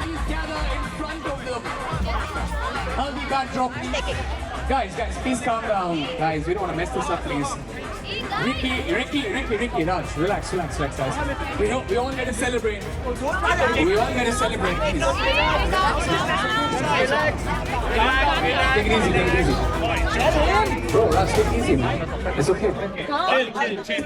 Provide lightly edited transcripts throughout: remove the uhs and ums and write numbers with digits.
please gather in front of the haldi backdrop. Guys, please calm down. Guys, we don't want to mess this up, please. Ricky, Raj, relax, guys. We all get to celebrate. We all get to celebrate, please. Take it easy. Bro, Raj, take it easy, man. It's okay. Chill.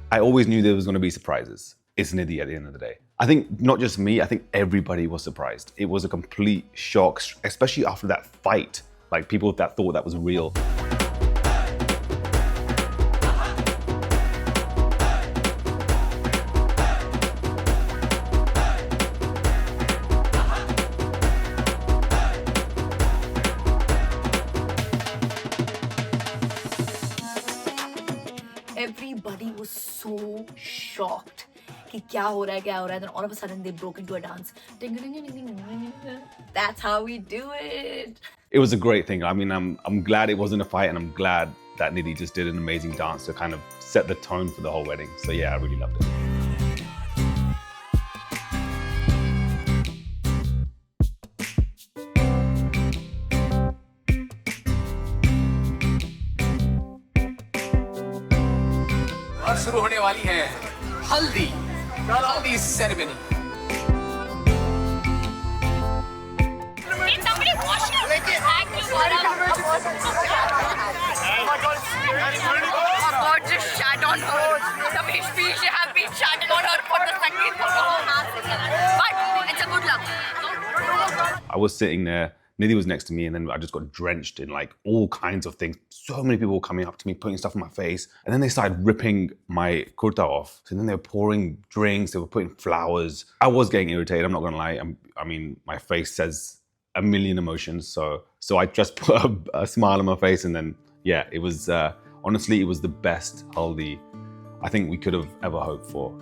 I always knew there was going to be surprises. It's Nidhi at the end of the day. I think not just me, I think everybody was surprised. It was a complete shock, especially after that fight. Like people that thought that was real. Everybody was so shocked कि क्या हो रहा है then all of a sudden they broke into a dance. That's how we do it. It was a great thing. I mean, I'm glad it wasn't a fight, and I'm glad that Nidhi just did an amazing dance to kind of set the tone for the whole wedding. So yeah, I really loved it. और शुरू होने वाली है हल्दी ceremony. Somebody wash it. Thank you, Gaurav. Oh God, just shat on her. Somebody should have been shattered on her for the Sangeet performance. But it's a good luck. I was sitting there, Nidhi was next to me, and then I just got drenched in like all kinds of things. So many people were coming up to me, putting stuff on my face, and then they started ripping my kurta off. So then they were pouring drinks, they were putting flowers. I was getting irritated, I'm not gonna lie. I mean, my face says a million emotions, so I just put a smile on my face, and then yeah, it was honestly, it was the best haldi I think we could have ever hoped for.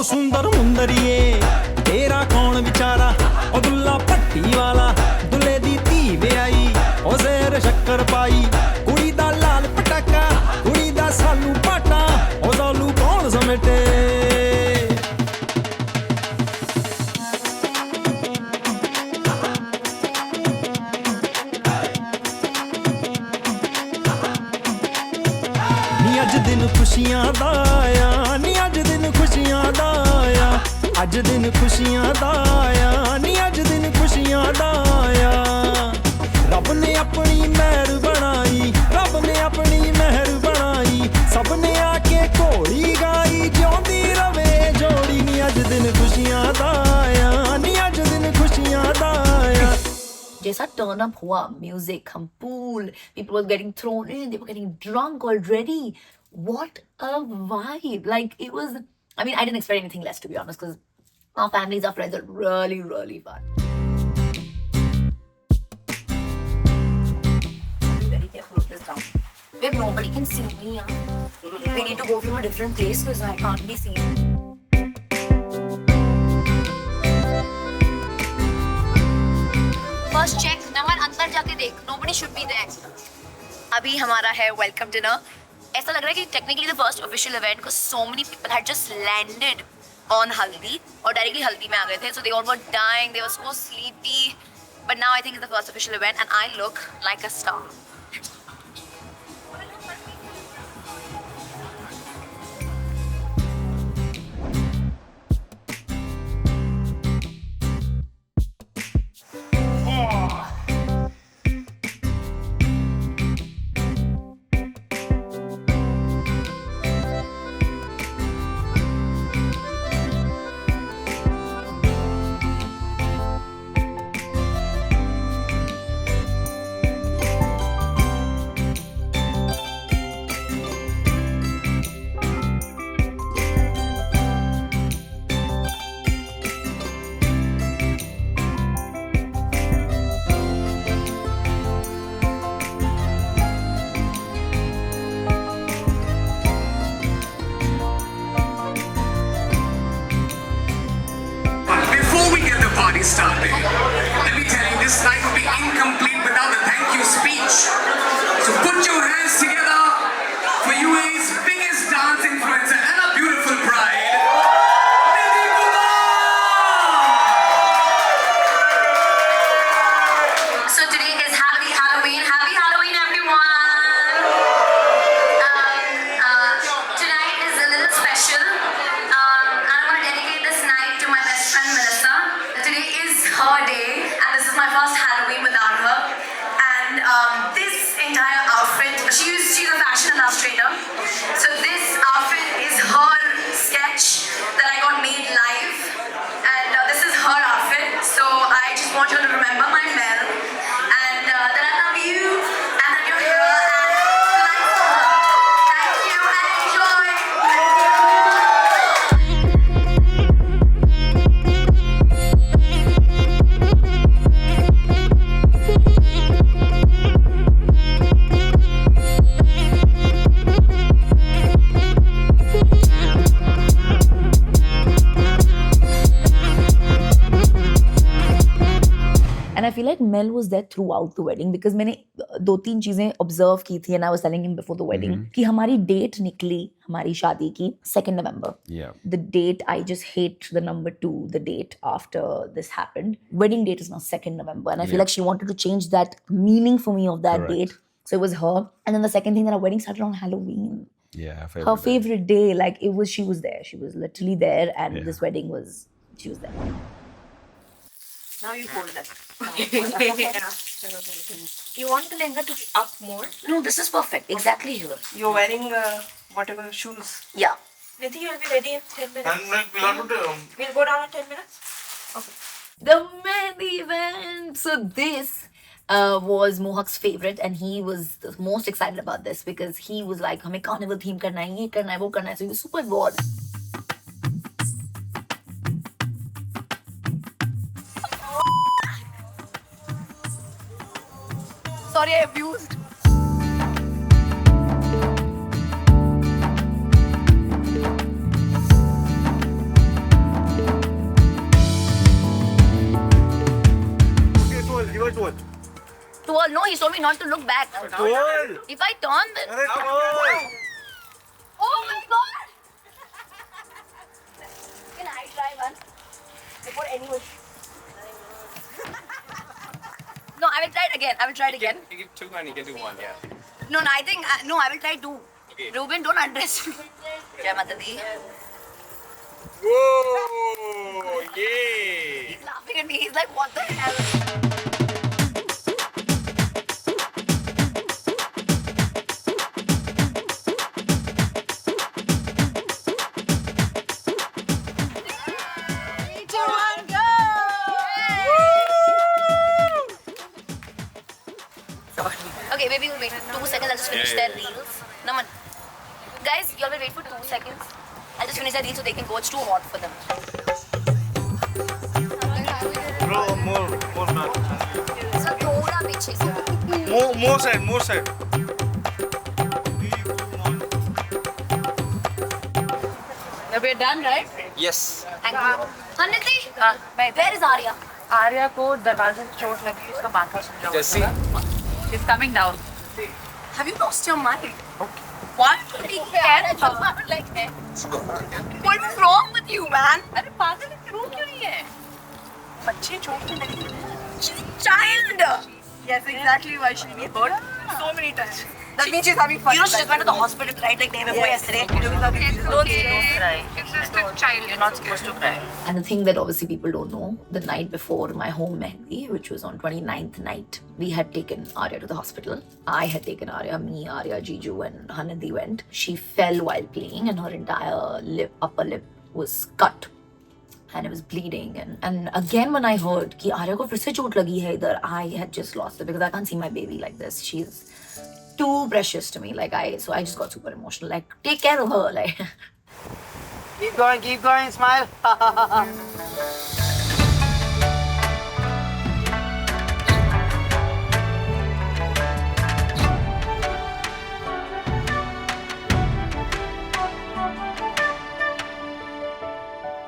सुंदर मुंदरिए तेरा कौन बिचारा ओ दुल्ला पट्टी वाला दुल्ले दी धी ब्याई ओ शेर शक्कर पाई कुड़ी दा लाल पटाका कुड़ी दा सालू पाटा ओ सालू कौन समेटे नी अज दिन खुशियां दा आया नी अज दिन खुशियां दा आया अज दिन खुशियां दा आया नी अज दिन खुशियां दा आया रब ने अपनी मेहर बनाई रब ने अपनी मेहर बनाई सबने आके घोड़ी गाई जिउंदी रवे जोड़ी नी अज दिन खुशियां दा आया नी अज दिन खुशियां दा आया जैसा turn up हुआ, music, हम pool, people were getting thrown in, they were getting drunk already. What a vibe. Like, it was, I mean, I didn't expect anything less, to be honest, because our families, our friends are really, really fun. Be very careful of this down. Where nobody can see me. We need to go to a different place because I can't be seen. First check, नमन अंदर जाके देख. Nobody should be there. अभी हमारा है welcome dinner. ऐसा लग रहा है कि technically the first official event because so many people had just landed on Haldi और directly Haldi में आ गए थे. So they all were dying. They were so sleepy. But now I think it's the first official event and I look like a star. Before we get the party started, let me tell you, this night would be incomplete without the thank you speech. So put your hands together for UAE's biggest dance influencer and a beautiful bride, Nidhi Kumar! So today is Happy Halloween. Happy Halloween, everyone! Tonight is a little special. I want to dedicate this night to my best friend Melissa. Today is her day, and this is my first Halloween without her. And this entire outfit, she's a fashion illustrator. So this outfit is her sketch that I got made live, and this is her outfit. So I just want you to remember my Mel, and that I love you, and that you're here, and tonight's for her. Thank you, and enjoy. And I feel like Mel was there throughout the wedding because मैंने दो तीन चीजें observe की थी and I was telling him before the wedding कि हमारी date निकली हमारी शादी की 2nd November. Yeah. The date, I just hate the number 2, the date after this happened. Wedding date is now 2nd November and I feel like she wanted to change that meaning for me of that Correct. date. So it was her. And then the second thing that our wedding started on Halloween. Yeah, Her favorite day, like she was there. She was literally there and Yeah. this wedding was, she was there. Now you hold that. You want the lehenga to be up more? No, this is perfect. Exactly here. You're wearing whatever shoes. Yeah. Nidhi, you'll be ready in 10 minutes. We'll go down in 10 minutes. Okay. The mehndi event. So this was Mohak's favorite and he was the most excited about this because he was like, हमें carnival theme करना है, ये करना है, वो करना है. So he was super involved. Sorry, I abused. No, he told me not to look back. If I turn, then. Oh my god! Can I try one? Before anyone. No, I will try it again. I will try it again. You give 2 and you can do 1, yeah. No, I think, no, I will try 2. Okay. Ruben, don't undress me. Jai Mata Di. Whoa! Yay! He's laughing at me. He's like, what the hell? Okay, maybe we'll wait 2 seconds. I'll just finish their reels. No, man. Guys, y'all will wait for 2 seconds. I'll just finish their reels so they can go. It's too hot for them. Bro, more not. So, thoda piche se. More side. We're done, right? Yes. Thank you. Haniti, where is Arya? Arya को दरवाजे से चोट लगी, उसका माथा सूज गया. Just see. She's coming down. Have you lost your mind? What? What's wrong with you, man? अरे पागल है, रो क्यों नहीं है? बच्चे चोट पे लगी. Child! Yes, exactly why she'll be hurt so many times. That means she's having fun. You know, she just went to the hospital, right? Like day before yesterday. Don't cry. It's just a child. You're not supposed to cry. And the thing that obviously people don't know, the night before my home Mehndi, which was on 29th night, we had taken Arya to the hospital. I had taken Arya, me, Arya, Jiju and Hanadi went. She fell while playing and her entire upper lip was cut. And it was bleeding. And again, when I heard कि आर्या को फिर से चोट लगी है इधर, I had just lost it because I can't see my baby like this. She's too precious to me. So I just got super emotional. Like, take care of her. Like, Keep going, smile.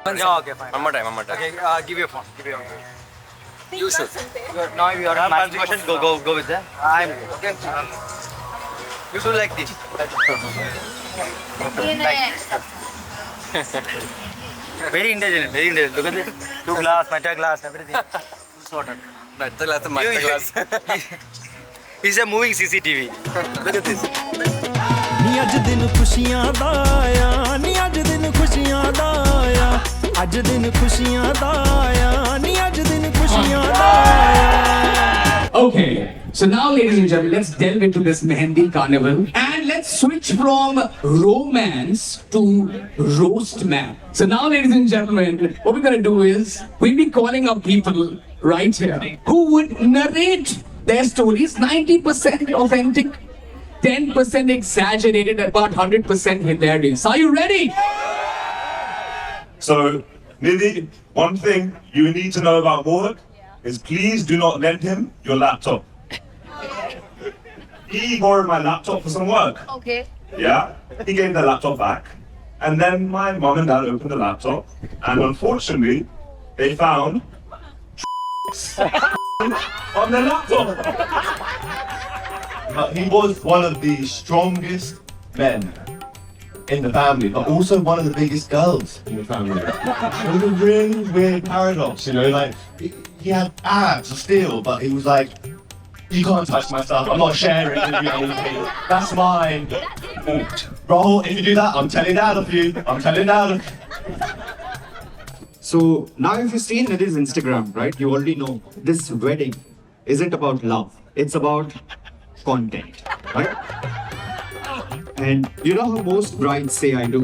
Yeah, okay, fine. One more time. Okay, give your phone. You should. Now you are asking questions. Go with that. I'm okay. You should like this. Very intelligent. Look at this. 2 glass, meta glass, everything. Sorted. Master class. He's a moving CCTV. Look at this. ਨੀ ਅੱਜ ਦਿਨ ਖੁਸ਼ੀਆਂ ਦਾ ਆਇਆ ਨੀ ਅੱਜ ਦਿਨ ਖੁਸ਼ੀਆਂ ਦਾ ਆਇਆ ਅੱਜ ਦਿਨ ਖੁਸ਼ੀਆਂ ਦਾ ਆਇਆ ਨੀ ਅੱਜ ਦਿਨ ਖੁਸ਼ੀਆਂ ਦਾ ਆਇਆ Okay, so now, ladies and gentlemen, let's delve into this Mehndi carnival and let's switch from romance to roast man. So now, ladies and gentlemen, what we're going to do is we'll be calling up people right here who would narrate their stories 90% authentic, 10% exaggerated, about 100% hilarious. Are you ready? So, Nidhi, one thing you need to know about Mohak is please do not lend him your laptop. He borrowed my laptop for some work. Okay. Yeah, he gave the laptop back. And then my mom and dad opened the laptop. And unfortunately, they found on the laptop. He was one of the strongest men in the family, but also one of the biggest girls in the family. It was a really weird paradox, you know, like, he had abs of steel, but he was like, you can't touch my stuff, I'm not sharing with you anything, that's mine. Rahul, if you do that, I'm telling Dad of you, I'm telling Dad of you. So now if you see Nidhi's Instagram, right, you already know this wedding isn't about love, it's about content, right? And you know how most brides say I do.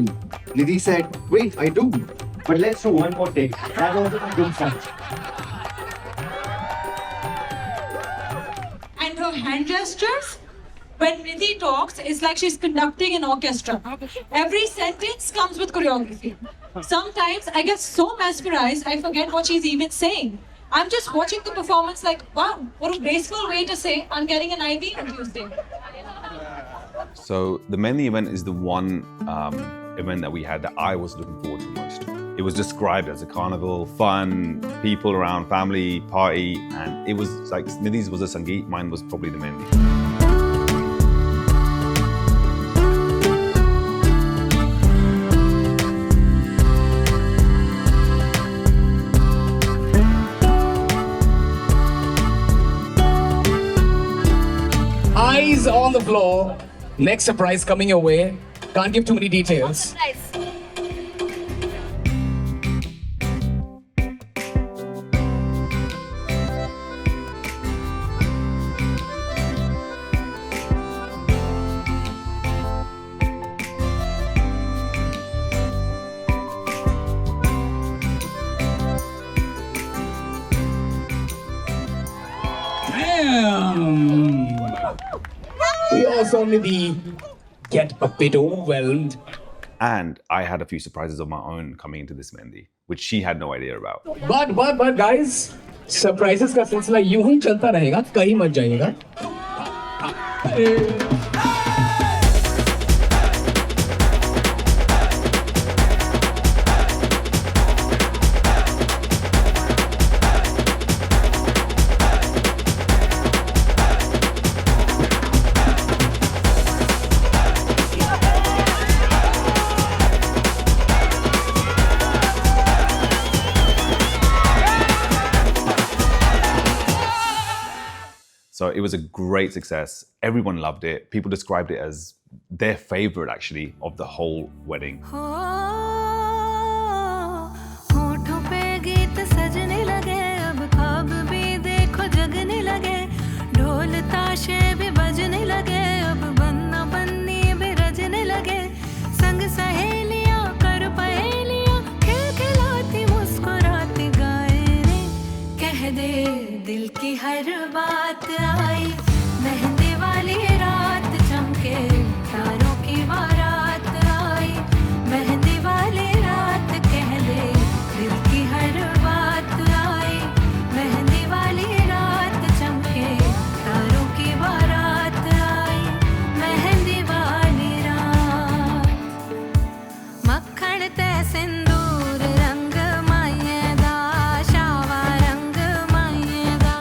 Nidhi said, wait, I do. But let's do one more take. That was a good fun. And her hand gestures, when Nidhi talks, it's like she's conducting an orchestra. Every sentence comes with choreography. Sometimes I get so mesmerized, I forget what she's even saying. I'm just watching the performance like, wow, what a graceful way to say, I'm getting an IV on Tuesday. So the Mehndi event is the one event that we had that I was looking forward to most. It was described as a carnival, fun, people around, family, party, and it was like Nidhi's was a Sangeet, mine was probably the Mehndi. Eyes on the floor. Next surprise coming your way. Can't give too many details. Damn! We also maybe get a bit overwhelmed. And I had a few surprises of my own coming into this Mehndi, which she had no idea about. But guys, surprises का सिलसिला यूं ही चलता रहेगा, कहीं मत जाइएगा. So it was a great success. Everyone loved it. People described it as their favorite, actually, of the whole wedding. दिल की हर बात आई मेहंदी वाली रात चमके तारों की बारात आई मेहंदी वाली रात कह दे दिल की हर बात आई मेहंदी वाली रात चमके तारों की बारात आई मेहंदी वाली रात मक्खन ते सिंदूर रंग मायेदा शावा रंग मायेदा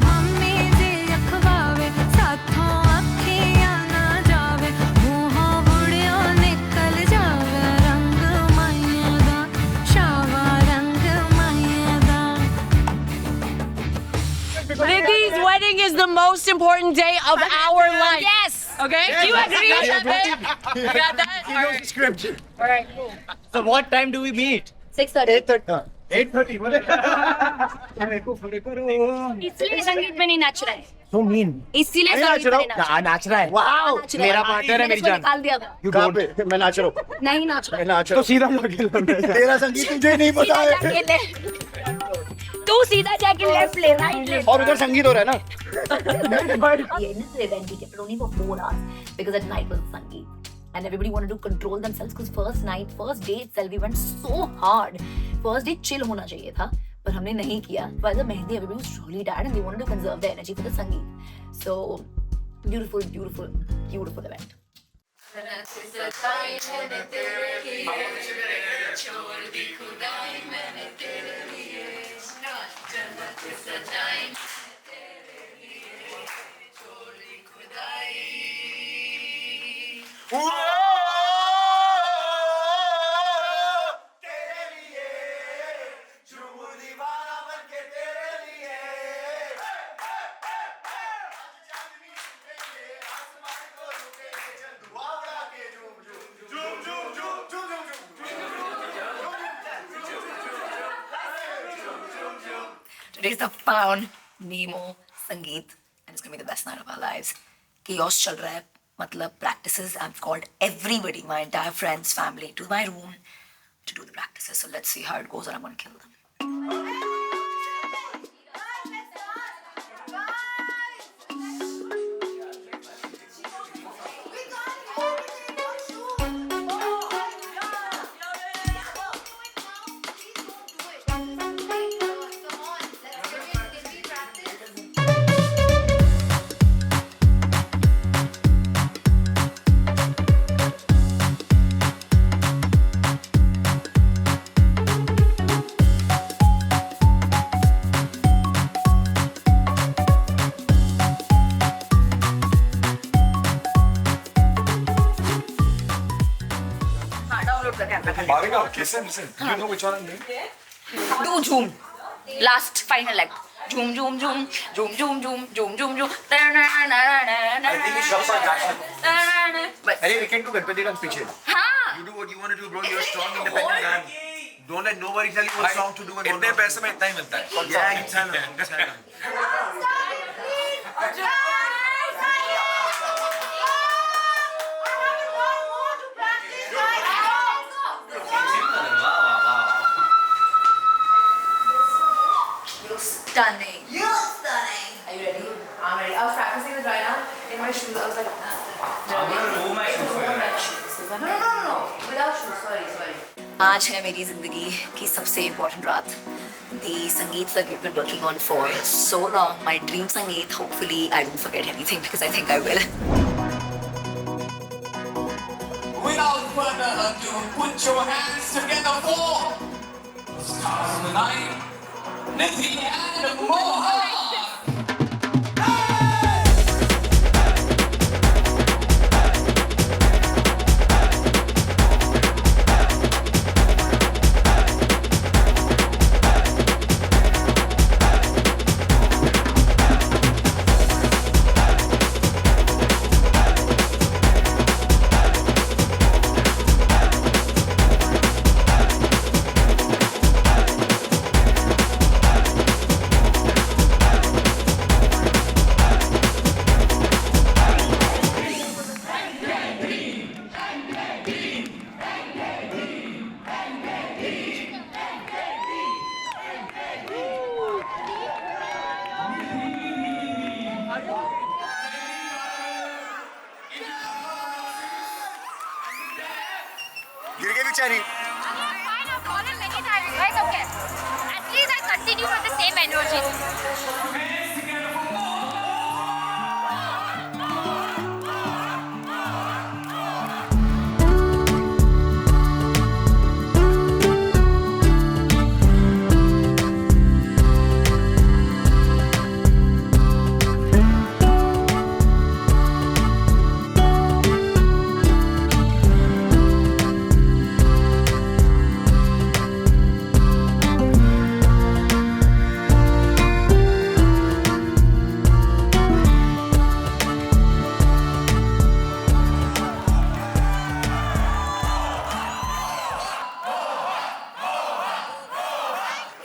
मम्मी जी अखवावे साथों अखियां ना जावे मुंहों बुढ़ियों निकल जावे रंग मायेदा शावा रंग मायेदा Ridhi's wedding is the most important day of our life. Yes. Okay? Do you agree with that? You got that? He knows the script. All right, cool. So what time do we meet? 6:30. 8:30. इसलिए संगीत में नहीं नाच रहा है. So mean. इसलिए संगीत में नहीं नाच रहा है. नाच रहा है. Wow. मेरा पार्टनर है मेरी जान. निकाल दिया था. You don't. मैं नाच रहा हूँ. नहीं नाच रहा. मैं नाच रहा हूँ. तो सीधा जाके तेरा संगीत तुझे नहीं पता है. तू सीधा जाके लेफ्ट ले राइट ले. और उधर संगीत हो रहा है ना. Yeah, in this event we kept it only for 4 hours because at night was Sangeet. And everybody wanted to control themselves because first day itself we went so hard. First day chill होना चाहिए था, पर हमने नहीं किया. By the Mehndi, everybody was really tired and they wanted to conserve their energy for the Sangeet. So beautiful, beautiful, beautiful event. Today's the Pound Nemo Sangeet, and it's gonna be the best night of our lives. Chaos chal raha hai, matlab practices. I've called everybody, my entire friends, family, to my room to do the practices. So let's see how it goes, and I'm gonna kill them. Listen. Do you know which one I'm doing? Do Zoom. Last final act. Zoom, zoom, zoom, zoom, zoom, zoom, zoom, zoom, zoom. I think it's Shabba Jackson. Hey, we can do Ganpati dance piche. हाँ. You do what you want to do, bro. You're a strong, independent man. Don't let nobody tell you what song to do and what not. इतने पैसे में इतना ही मिलता है. Yeah, Stunning. You're stunning. Are you ready? I'm ready. I was practicing this right now in my shoes. I was like, I'm gonna remove my shoes for you. No. Without shoes. Sorry. आज है मेरी जिंदगी की सबसे important रात. The Sangeet that we've been working on for so long. My dream Sangeet. Hopefully, I don't forget anything because I think I will. Without further ado, put your hands together for stars of the night, Nidhi and Mohan. बेचारी. Fine, I've fallen many times. Guys, okay. At least I continue with the same energy.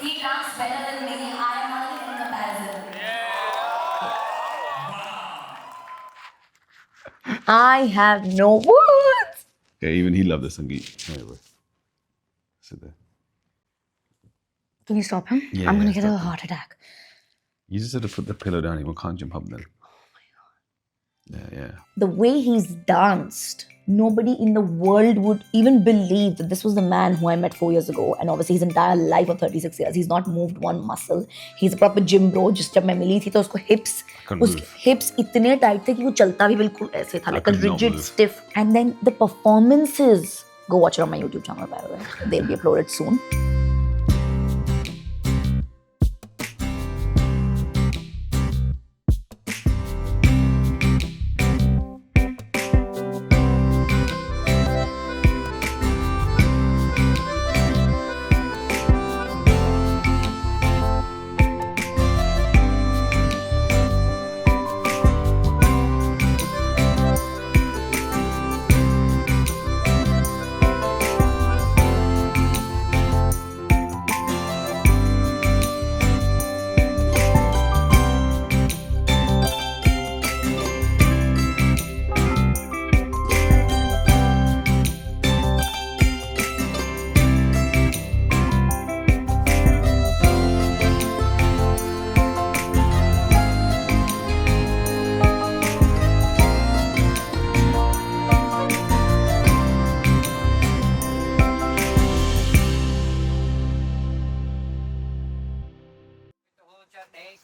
He dances better than me. I am not in comparison. I have no words. Yeah, even he loved the Sangeet. Anyway, sit there. Can you stop him? Yeah, I'm gonna yeah, get a stop him. heart attack. You just have to put the pillow down. He can't jump up then. Yeah. The way he's danced, nobody in the world would even believe that this was the man who I met 4 years ago. And obviously his entire life of 36 years, he's not moved one muscle. He's a proper gym bro. Just जब मैं मिली थी तो उसको उसके hips इतने tight थे कि वो चलता भी बिल्कुल ऐसे था, like a rigid, stiff. And then the performances. Go watch it on my YouTube channel, by the way. They'll be uploaded soon.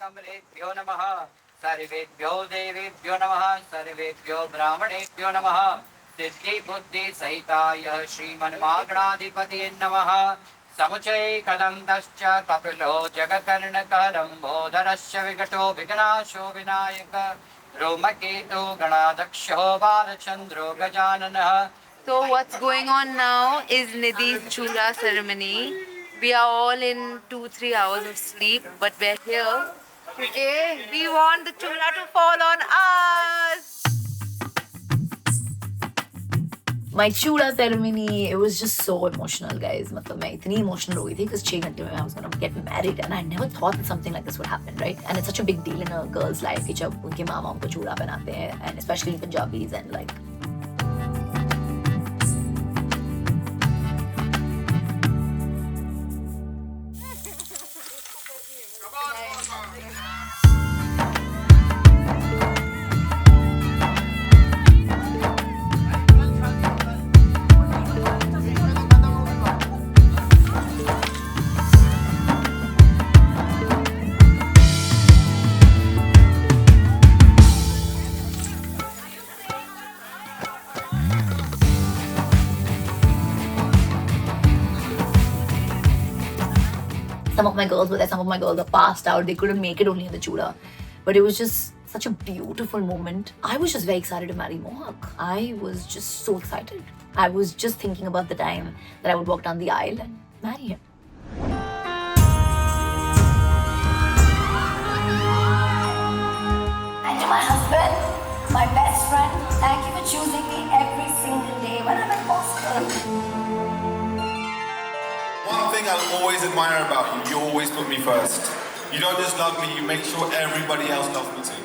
कमलेभ्यो नमः सर्वेभ्यो देवेभ्यो नमः सर्वेभ्यो ब्राह्मणेभ्यो नमः सिद्धि बुद्धि सहिताय श्रीमन्मागणाधिपतये नमः समुचय कदम्बश्च कपिलो जगकर्णकः लम्बोदरश्च विकटो विघ्नाशो Vinayak रोमकेतो गणाध्यक्षो बालचन्द्रो गजाननः. So what's going on now is Nidhi's chula ceremony. We are all in 2-3 hours of sleep, but we're here. Okay, we want the chula to fall on us. My chula ceremony, it was just so emotional, guys. मतलब मैं इतनी emotional हो गई थी because 6 घंटे में I was gonna get married, and I never thought that something like this would happen, right? And it's such a big deal in a girl's life कि जब उनके मामा उनको चूड़ा पहनाते हैं, and especially in Punjabis and like. Some of my girls were there, some of my girls are passed out. They couldn't make it only in the chula. But it was just such a beautiful moment. I was just very excited to marry Mohak. I was just so excited. I was just thinking about the time that I would walk down the aisle and marry him. And to my husband, my best friend, thank you for choosing me every single day whenever possible. One thing I'll always admire about you always put me first. You don't just love me, you make sure everybody else loves me too.